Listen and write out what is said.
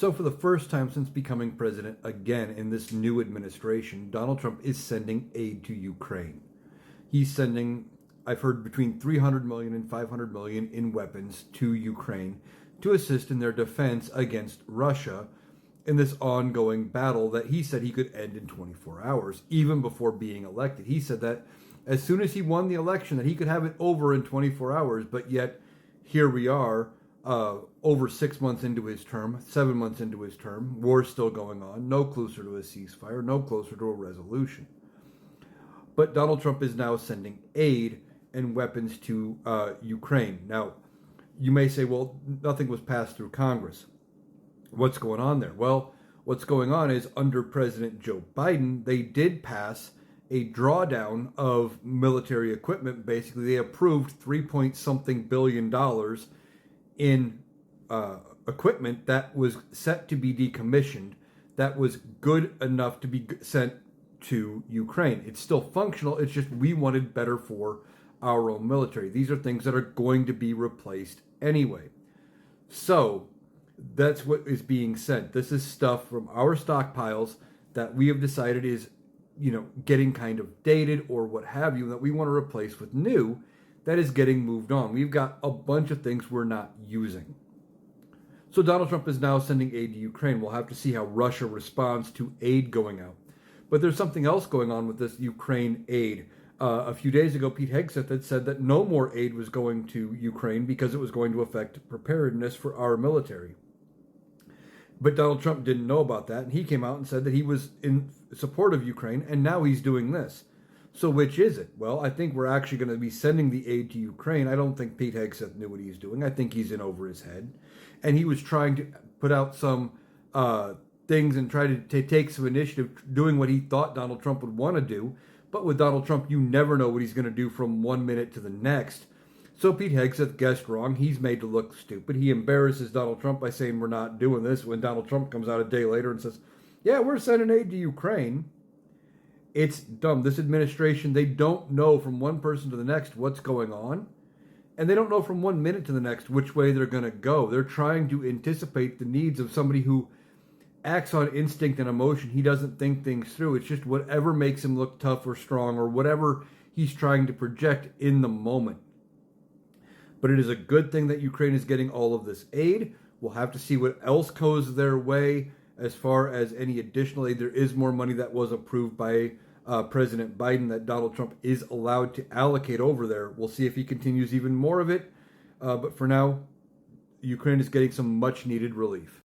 So, for the first time since becoming president again in this new administration, Donald Trump is sending aid to Ukraine. He's sending, I've heard, between 300 million and 500 million in weapons to Ukraine to assist in their defense against Russia in this ongoing battle that he said he could end in 24 hours, even before being elected. He said that as soon as he won the election, that he could have it over in 24 hours, but yet here we are, over 6 months into his term, 7 months into his term, war's still going on, no closer to a ceasefire, no closer to a resolution. But Donald Trump is now sending aid and weapons to Ukraine. Now, you may say, well, nothing was passed through Congress. What's going on there? Well, what's going on is under President Joe Biden, they did pass a drawdown of military equipment. Basically, they approved 3 billion in equipment that was set to be decommissioned, that was good enough to be sent to Ukraine. It's still functional. It's just we wanted better for our own military. These are things that are going to be replaced anyway. So that's what is being sent. This is stuff from our stockpiles that we have decided is, getting kind of dated or what have you, that we want to replace with new that is getting moved on. We've got a bunch of things we're not using. So Donald Trump is now sending aid to Ukraine. We'll have to see how Russia responds to aid going out. But there's something else going on with this Ukraine aid. A few days ago, Pete Hegseth had said that no more aid was going to Ukraine because it was going to affect preparedness for our military. But Donald Trump didn't know about that, and he came out and said that he was in support of Ukraine, and now he's doing this. So which is it? Well, I think we're actually going to be sending the aid to Ukraine. I don't think Pete Hegseth knew what he's doing. I think he's in over his head. And he was trying to put out some things and try to take some initiative, doing what he thought Donald Trump would want to do. But with Donald Trump, you never know what he's going to do from 1 minute to the next. So Pete Hegseth guessed wrong. He's made to look stupid. He embarrasses Donald Trump by saying we're not doing this when Donald Trump comes out a day later and says, yeah, we're sending aid to Ukraine. It's dumb. This administration, they don't know from one person to the next what's going on. And they don't know from 1 minute to the next which way they're going to go. They're trying to anticipate the needs of somebody who acts on instinct and emotion. He doesn't think things through. It's just whatever makes him look tough or strong or whatever he's trying to project in the moment. But it is a good thing that Ukraine is getting all of this aid. We'll have to see what else goes their way as far as any additional aid. There is more money that was approved by President Biden that Donald Trump is allowed to allocate over there. We'll see if he continues even more of it. But for now, Ukraine is getting some much needed relief.